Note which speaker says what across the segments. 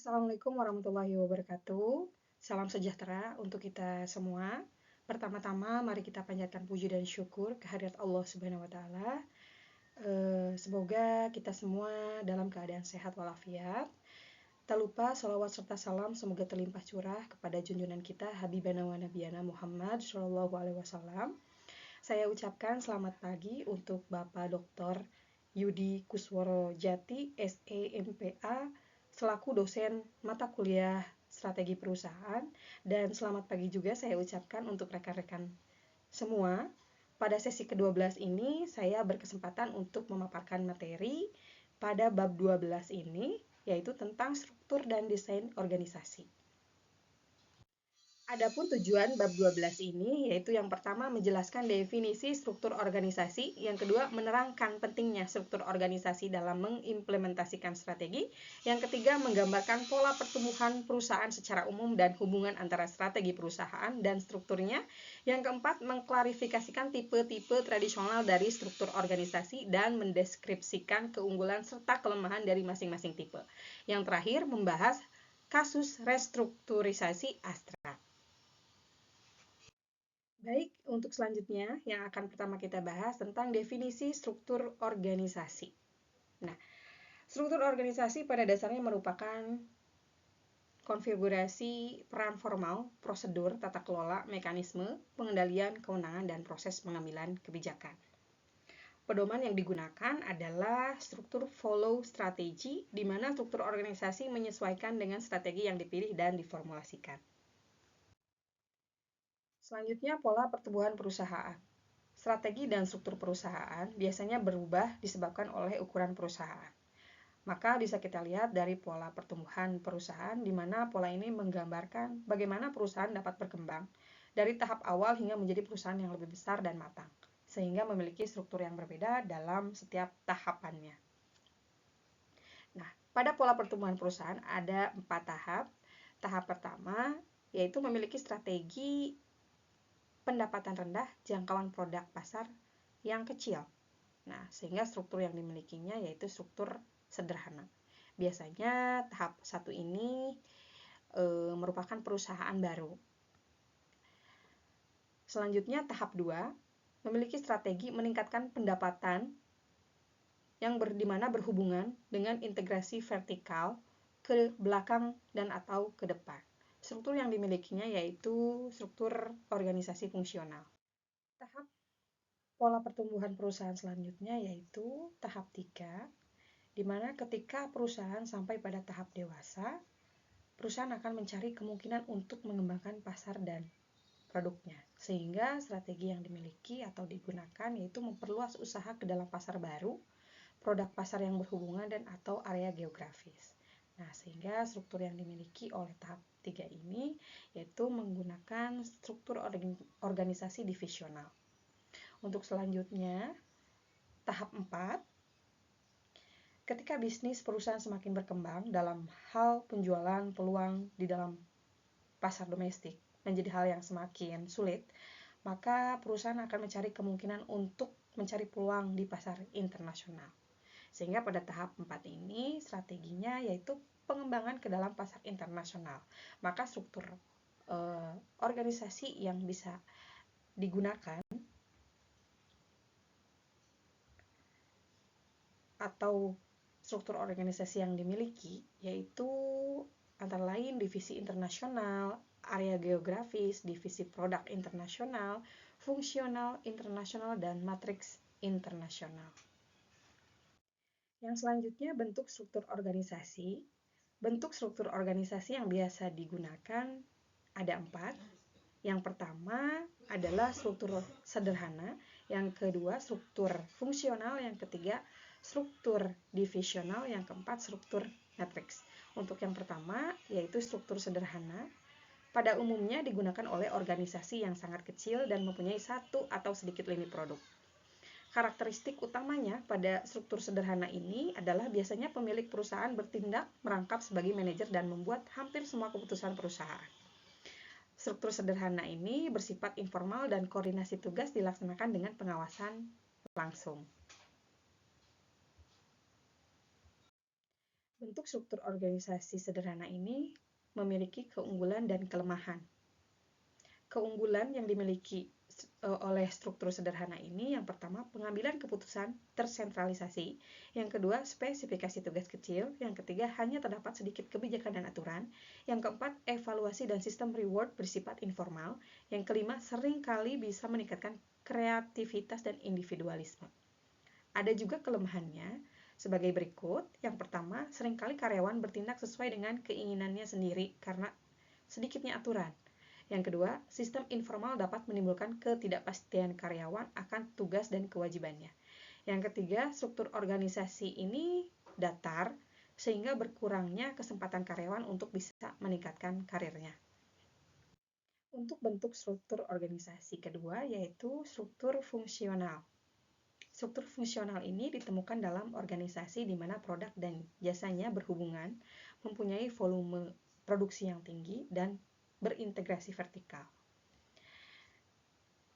Speaker 1: Assalamualaikum warahmatullahi wabarakatuh. Salam sejahtera untuk kita semua. Pertama-tama, mari kita panjatkan puji dan syukur kehadirat Allah Subhanahu wa Ta'ala. Semoga kita semua dalam keadaan sehat walafiat. Tak lupa salawat serta salam semoga terlimpah curah kepada junjungan kita Habibana wa Nabiyana Muhammad Shallallahu Alaihi Wasallam. Saya ucapkan selamat pagi untuk Bapak Dr. Yudi Kusworo Jati, SE MPA, selaku dosen mata kuliah strategi perusahaan, dan selamat pagi juga saya ucapkan untuk rekan-rekan semua. Pada sesi ke-12 ini saya berkesempatan untuk memaparkan materi pada bab 12 ini, yaitu tentang struktur dan desain organisasi. Adapun tujuan bab 12 ini yaitu yang pertama menjelaskan definisi struktur organisasi, yang kedua menerangkan pentingnya struktur organisasi dalam mengimplementasikan strategi, yang ketiga menggambarkan pola pertumbuhan perusahaan secara umum dan hubungan antara strategi perusahaan dan strukturnya, yang keempat mengklarifikasikan tipe-tipe tradisional dari struktur organisasi dan mendeskripsikan keunggulan serta kelemahan dari masing-masing tipe. Yang terakhir membahas kasus restrukturisasi Astra. Baik, untuk selanjutnya yang akan pertama kita bahas tentang definisi struktur organisasi. Nah, struktur organisasi pada dasarnya merupakan konfigurasi peran formal, prosedur, tata kelola, mekanisme, pengendalian, kewenangan, dan proses pengambilan kebijakan. Pedoman yang digunakan adalah struktur follow strategi, di mana struktur organisasi menyesuaikan dengan strategi yang dipilih dan diformulasikan. Selanjutnya, pola pertumbuhan perusahaan. Strategi dan struktur perusahaan biasanya berubah disebabkan oleh ukuran perusahaan. Maka bisa kita lihat dari pola pertumbuhan perusahaan, di mana pola ini menggambarkan bagaimana perusahaan dapat berkembang dari tahap awal hingga menjadi perusahaan yang lebih besar dan matang, sehingga memiliki struktur yang berbeda dalam setiap tahapannya. Nah, pada pola pertumbuhan perusahaan ada 4 tahap. Tahap pertama yaitu memiliki strategi pendapatan rendah, jangkauan produk pasar yang kecil. Nah, sehingga struktur yang dimilikinya yaitu struktur sederhana. Biasanya tahap 1 ini merupakan perusahaan baru. Selanjutnya tahap 2 memiliki strategi meningkatkan pendapatan yang dimana berhubungan dengan integrasi vertikal ke belakang dan atau ke depan. Struktur yang dimilikinya yaitu struktur organisasi fungsional. Tahap pola pertumbuhan perusahaan selanjutnya yaitu tahap 3, di mana ketika perusahaan sampai pada tahap dewasa, perusahaan akan mencari kemungkinan untuk mengembangkan pasar dan produknya. Sehingga strategi yang dimiliki atau digunakan yaitu memperluas usaha ke dalam pasar baru, produk pasar yang berhubungan dan atau area geografis. Nah, sehingga struktur yang dimiliki oleh tahap 3 ini yaitu menggunakan struktur organisasi divisional. Untuk selanjutnya, tahap 4, ketika bisnis perusahaan semakin berkembang dalam hal penjualan peluang di dalam pasar domestik menjadi hal yang semakin sulit, maka perusahaan akan mencari kemungkinan untuk mencari peluang di pasar internasional. Sehingga pada tahap 4 ini strateginya yaitu pengembangan ke dalam pasar internasional. Maka struktur organisasi yang bisa digunakan atau struktur organisasi yang dimiliki yaitu antara lain divisi internasional, area geografis, divisi produk internasional, fungsional internasional, dan matriks internasional. Yang selanjutnya bentuk struktur organisasi. Bentuk struktur organisasi yang biasa digunakan ada 4. Yang pertama adalah struktur sederhana, yang kedua struktur fungsional, yang ketiga struktur divisional, yang keempat struktur matriks. Untuk yang pertama yaitu struktur sederhana, pada umumnya digunakan oleh organisasi yang sangat kecil dan mempunyai satu atau sedikit lini produk. Karakteristik utamanya pada struktur sederhana ini adalah biasanya pemilik perusahaan bertindak merangkap sebagai manajer dan membuat hampir semua keputusan perusahaan. Struktur sederhana ini bersifat informal dan koordinasi tugas dilaksanakan dengan pengawasan langsung. Bentuk struktur organisasi sederhana ini memiliki keunggulan dan kelemahan. Keunggulan yang dimiliki oleh struktur sederhana ini, yang pertama, pengambilan keputusan tersentralisasi, yang kedua, spesifikasi tugas kecil, yang ketiga, hanya terdapat sedikit kebijakan dan aturan, yang keempat, evaluasi dan sistem reward bersifat informal, yang kelima, seringkali bisa meningkatkan kreativitas dan individualisme. Ada juga kelemahannya sebagai berikut. Yang pertama, seringkali karyawan bertindak sesuai dengan keinginannya sendiri karena sedikitnya aturan. Yang kedua, sistem informal dapat menimbulkan ketidakpastian karyawan akan tugas dan kewajibannya. Yang ketiga, struktur organisasi ini datar sehingga berkurangnya kesempatan karyawan untuk bisa meningkatkan karirnya. Untuk bentuk struktur organisasi kedua yaitu struktur fungsional. Struktur fungsional ini ditemukan dalam organisasi di mana produk dan jasanya berhubungan, mempunyai volume produksi yang tinggi, dan berintegrasi vertikal.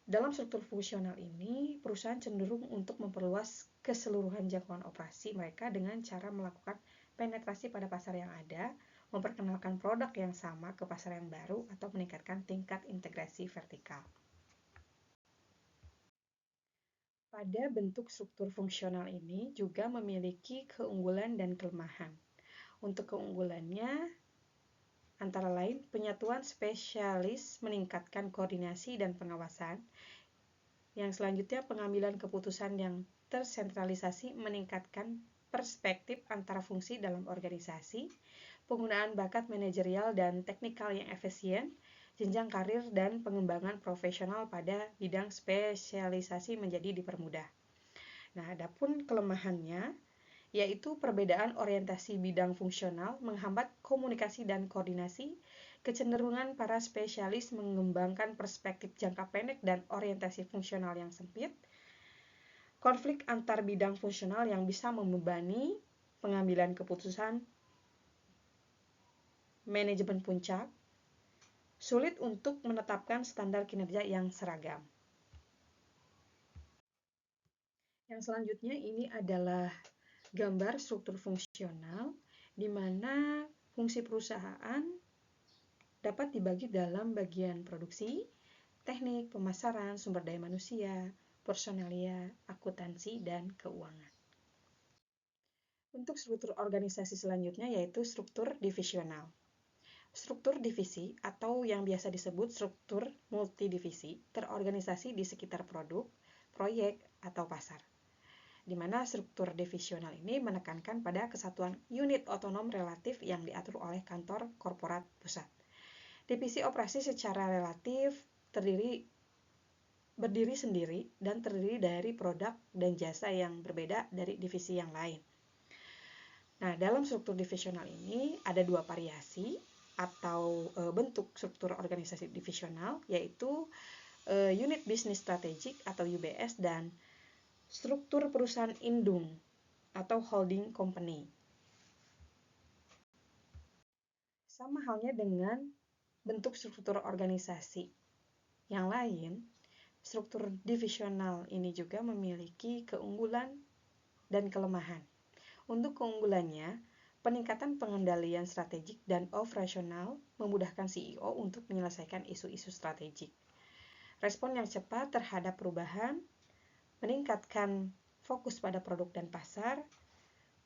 Speaker 1: Dalam struktur fungsional ini, perusahaan cenderung untuk memperluas keseluruhan jangkauan operasi mereka dengan cara melakukan penetrasi pada pasar yang ada, memperkenalkan produk yang sama ke pasar yang baru, atau meningkatkan tingkat integrasi vertikal. Pada bentuk struktur fungsional ini juga memiliki keunggulan dan kelemahan. Untuk keunggulannya, antara lain, penyatuan spesialis meningkatkan koordinasi dan pengawasan. Yang selanjutnya, pengambilan keputusan yang tersentralisasi meningkatkan perspektif antara fungsi dalam organisasi, penggunaan bakat manajerial dan teknikal yang efisien, jenjang karir dan pengembangan profesional pada bidang spesialisasi menjadi dipermudah. Nah, adapun kelemahannya yaitu perbedaan orientasi bidang fungsional menghambat komunikasi dan koordinasi, kecenderungan para spesialis mengembangkan perspektif jangka pendek dan orientasi fungsional yang sempit, konflik antar bidang fungsional yang bisa membebani pengambilan keputusan manajemen puncak, sulit untuk menetapkan standar kinerja yang seragam. Yang selanjutnya ini adalah gambar struktur fungsional di mana fungsi perusahaan dapat dibagi dalam bagian produksi, teknik, pemasaran, sumber daya manusia, personalia, akuntansi, dan keuangan. Untuk struktur organisasi selanjutnya yaitu struktur divisional. Struktur divisi atau yang biasa disebut struktur multidivisi terorganisasi di sekitar produk, proyek, atau pasar, di mana struktur divisional ini menekankan pada kesatuan unit otonom relatif yang diatur oleh kantor korporat pusat. Divisi operasi secara relatif berdiri sendiri dan terdiri dari produk dan jasa yang berbeda dari divisi yang lain. Nah, dalam struktur divisional ini ada dua variasi atau bentuk struktur organisasi divisional, yaitu unit business strategic atau UBS dan struktur perusahaan indung atau holding company. Sama halnya dengan bentuk struktur organisasi yang lain, struktur divisional ini juga memiliki keunggulan dan kelemahan. Untuk keunggulannya, peningkatan pengendalian strategik dan operasional memudahkan CEO untuk menyelesaikan isu-isu strategik. Respon yang cepat terhadap perubahan, meningkatkan fokus pada produk dan pasar,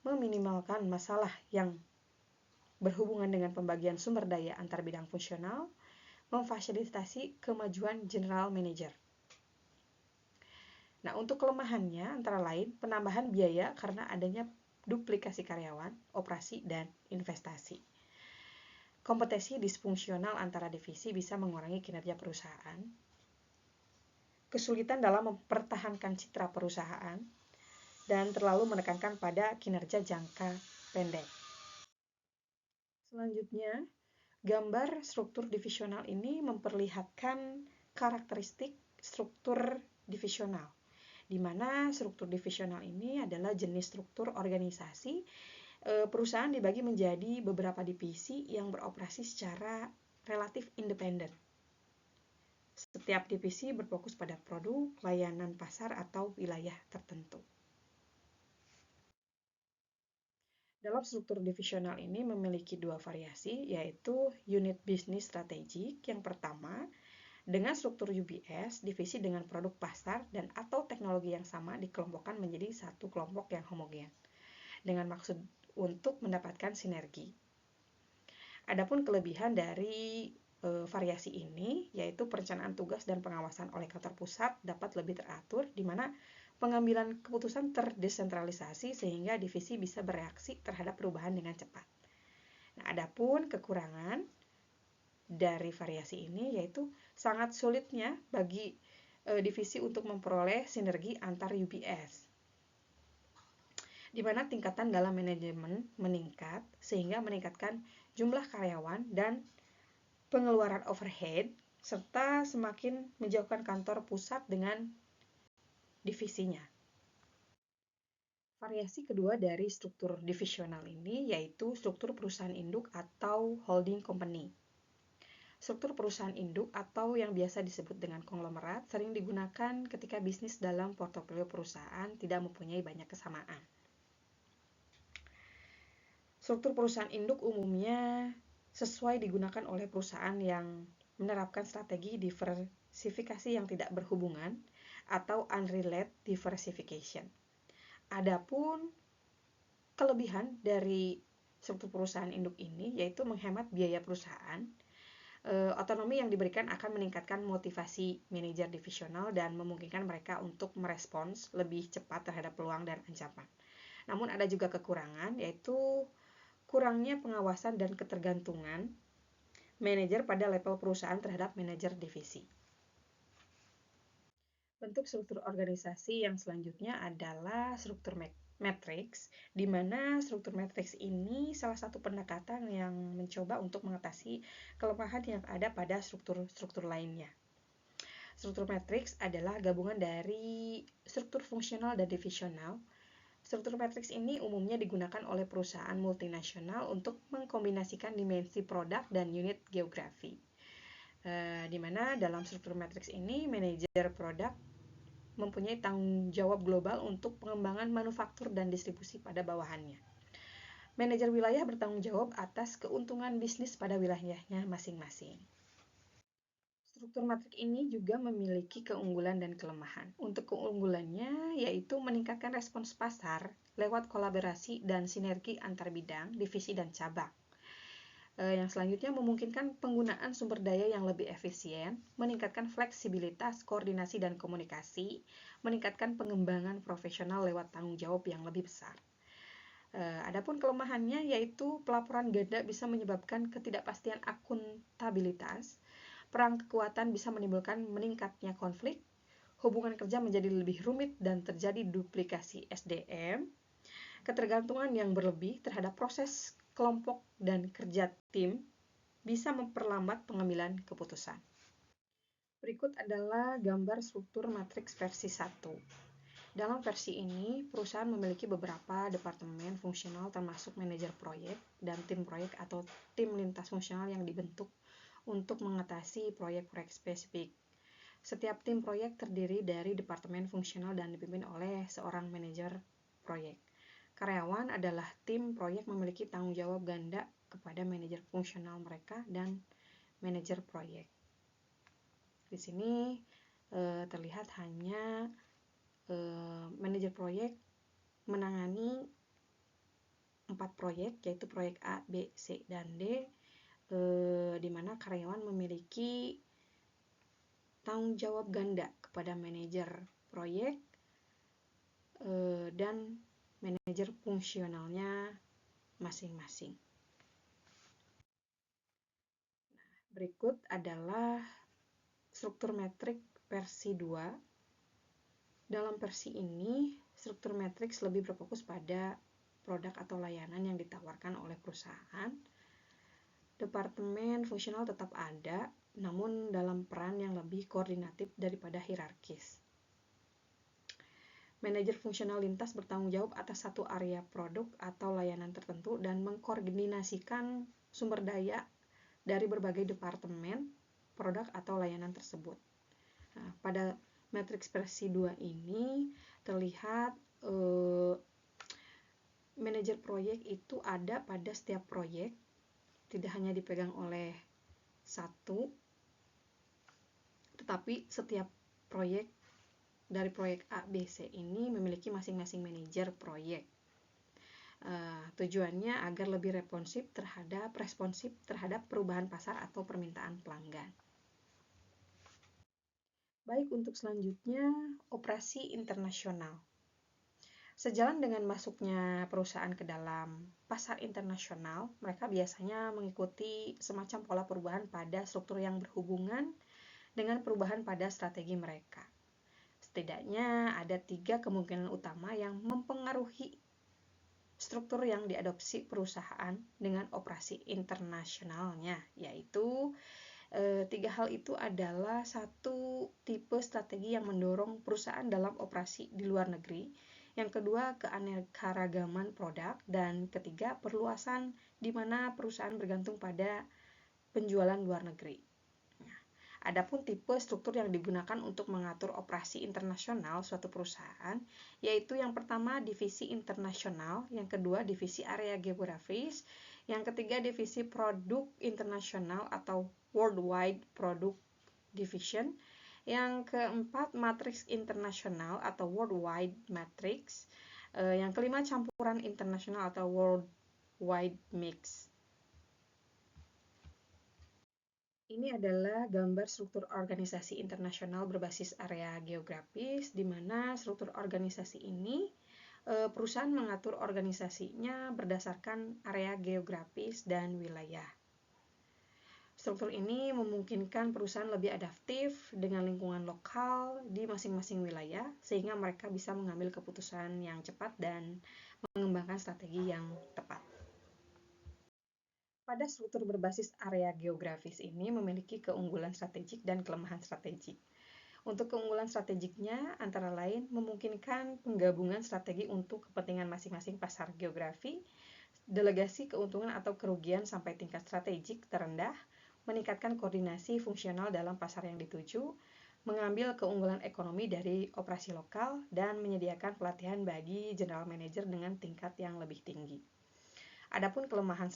Speaker 1: meminimalkan masalah yang berhubungan dengan pembagian sumber daya antar bidang fungsional, memfasilitasi kemajuan general manager. Nah, untuk kelemahannya antara lain penambahan biaya karena adanya duplikasi karyawan, operasi, dan investasi. Kompetisi disfungsional antara divisi bisa mengurangi kinerja perusahaan. Kesulitan dalam mempertahankan citra perusahaan dan terlalu menekankan pada kinerja jangka pendek. Selanjutnya, gambar struktur divisional ini memperlihatkan karakteristik struktur divisional, di mana struktur divisional ini adalah jenis struktur organisasi. Perusahaan dibagi menjadi beberapa divisi yang beroperasi secara relatif independen. Setiap divisi berfokus pada produk, layanan pasar, atau wilayah tertentu. Dalam struktur divisional ini memiliki dua variasi, yaitu unit bisnis strategik. Yang pertama, dengan struktur UBS, divisi dengan produk pasar dan atau teknologi yang sama dikelompokkan menjadi satu kelompok yang homogen, dengan maksud untuk mendapatkan sinergi. Adapun kelebihan dari variasi ini, yaitu perencanaan tugas dan pengawasan oleh kantor pusat dapat lebih teratur, di mana pengambilan keputusan terdesentralisasi sehingga divisi bisa bereaksi terhadap perubahan dengan cepat. Nah, adapun kekurangan dari variasi ini yaitu sangat sulitnya bagi divisi untuk memperoleh sinergi antar UBS, di mana tingkatan dalam manajemen meningkat sehingga meningkatkan jumlah karyawan dan pengeluaran overhead, serta semakin menjauhkan kantor pusat dengan divisinya. Variasi kedua dari struktur divisional ini yaitu struktur perusahaan induk atau holding company. Struktur perusahaan induk atau yang biasa disebut dengan konglomerat sering digunakan ketika bisnis dalam portofolio perusahaan tidak mempunyai banyak kesamaan. Struktur perusahaan induk umumnya sesuai digunakan oleh perusahaan yang menerapkan strategi diversifikasi yang tidak berhubungan atau unrelated diversification. Adapun kelebihan dari struktur perusahaan induk ini yaitu menghemat biaya perusahaan. Otonomi yang diberikan akan meningkatkan motivasi manajer divisional dan memungkinkan mereka untuk merespons lebih cepat terhadap peluang dan ancaman. Namun ada juga kekurangan, yaitu kurangnya pengawasan dan ketergantungan manajer pada level perusahaan terhadap manajer divisi. Bentuk struktur organisasi yang selanjutnya adalah struktur matriks, di mana struktur matriks ini salah satu pendekatan yang mencoba untuk mengatasi kelemahan yang ada pada struktur-struktur lainnya. Struktur matriks adalah gabungan dari struktur fungsional dan divisional. Struktur matriks ini umumnya digunakan oleh perusahaan multinasional untuk mengkombinasikan dimensi produk dan unit geografi. Di mana dalam struktur matriks ini manajer produk mempunyai tanggung jawab global untuk pengembangan manufaktur dan distribusi pada bawahannya. Manajer wilayah bertanggung jawab atas keuntungan bisnis pada wilayahnya masing-masing. Struktur matriks ini juga memiliki keunggulan dan kelemahan. Untuk keunggulannya yaitu meningkatkan respons pasar lewat kolaborasi dan sinergi antar bidang, divisi, dan cabang. Yang selanjutnya memungkinkan penggunaan sumber daya yang lebih efisien, meningkatkan fleksibilitas, koordinasi, dan komunikasi, meningkatkan pengembangan profesional lewat tanggung jawab yang lebih besar. Adapun kelemahannya yaitu pelaporan ganda bisa menyebabkan ketidakpastian akuntabilitas, perang kekuatan bisa menimbulkan meningkatnya konflik, hubungan kerja menjadi lebih rumit dan terjadi duplikasi SDM, ketergantungan yang berlebih terhadap proses kelompok dan kerja tim bisa memperlambat pengambilan keputusan. Berikut adalah gambar struktur matriks versi 1. Dalam versi ini, perusahaan memiliki beberapa departemen fungsional termasuk manajer proyek dan tim proyek atau tim lintas fungsional yang dibentuk untuk mengatasi proyek-proyek spesifik. Setiap tim proyek terdiri dari departemen fungsional dan dipimpin oleh seorang manajer proyek. Karyawan adalah tim proyek memiliki tanggung jawab ganda kepada manajer fungsional mereka dan manajer proyek. Di sini terlihat hanya manajer proyek menangani 4 proyek, yaitu proyek A, B, C, dan D, di mana karyawan memiliki tanggung jawab ganda kepada manajer proyek dan manajer fungsionalnya masing-masing. Berikut adalah struktur metrik versi 2. Dalam versi ini, struktur matriks lebih berfokus pada produk atau layanan yang ditawarkan oleh perusahaan. Departemen fungsional tetap ada, namun dalam peran yang lebih koordinatif daripada hierarkis. Manajer fungsional lintas bertanggung jawab atas satu area produk atau layanan tertentu dan mengkoordinasikan sumber daya dari berbagai departemen, produk atau layanan tersebut. Nah, pada matriks versi 2 ini terlihat manajer proyek itu ada pada setiap proyek, tidak hanya dipegang oleh satu, tetapi setiap proyek dari proyek A, B, C ini memiliki masing-masing manajer proyek. Tujuannya agar lebih responsif terhadap perubahan pasar atau permintaan pelanggan. Baik, untuk selanjutnya, operasi internasional. Sejalan dengan masuknya perusahaan ke dalam pasar internasional, mereka biasanya mengikuti semacam pola perubahan pada struktur yang berhubungan dengan perubahan pada strategi mereka. Setidaknya ada 3 kemungkinan utama yang mempengaruhi struktur yang diadopsi perusahaan dengan operasi internasionalnya, yaitu 3 hal itu adalah: 1, tipe strategi yang mendorong perusahaan dalam operasi di luar negeri; yang kedua, keanekaragaman produk; dan ketiga, perluasan di mana perusahaan bergantung pada penjualan luar negeri. Adapun tipe struktur yang digunakan untuk mengatur operasi internasional suatu perusahaan, yaitu yang pertama divisi internasional, yang kedua divisi area geografis, yang ketiga divisi produk internasional atau worldwide product division, yang keempat matriks internasional atau worldwide matrix, yang kelima campuran internasional atau worldwide mix. Ini adalah gambar struktur organisasi internasional berbasis area geografis, di mana struktur organisasi ini perusahaan mengatur organisasinya berdasarkan area geografis dan wilayah. Struktur ini memungkinkan perusahaan lebih adaptif dengan lingkungan lokal di masing-masing wilayah, sehingga mereka bisa mengambil keputusan yang cepat dan mengembangkan strategi yang tepat. Pada struktur berbasis area geografis ini memiliki keunggulan strategik dan kelemahan strategik. Untuk keunggulan strategiknya antara lain memungkinkan penggabungan strategi untuk kepentingan masing-masing pasar geografi, delegasi keuntungan atau kerugian sampai tingkat strategik terendah, meningkatkan koordinasi fungsional dalam pasar yang dituju, mengambil keunggulan ekonomi dari operasi lokal, dan menyediakan pelatihan bagi general manager dengan tingkat yang lebih tinggi. Adapun kelemahan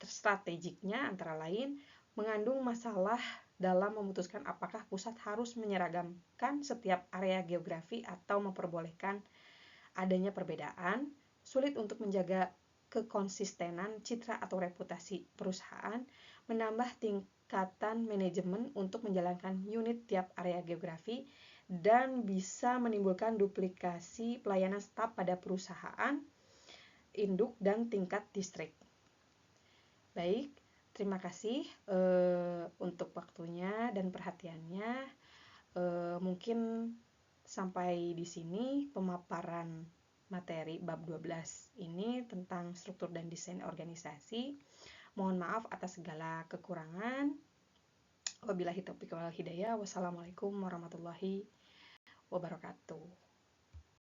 Speaker 1: strategiknya antara lain mengandung masalah dalam memutuskan apakah pusat harus menyeragamkan setiap area geografi atau memperbolehkan adanya perbedaan, sulit untuk menjaga kekonsistenan citra atau reputasi perusahaan, menambah tingkatan manajemen untuk menjalankan unit tiap area geografi, dan bisa menimbulkan duplikasi pelayanan staf pada perusahaan induk dan tingkat distrik. Baik, terima kasih untuk waktunya dan perhatiannya. Mungkin sampai di sini pemaparan materi bab 12 ini tentang struktur dan desain organisasi. Mohon maaf atas segala kekurangan. Wabillahi taufiq wal hidayah. Wassalamualaikum warahmatullahi wabarakatuh.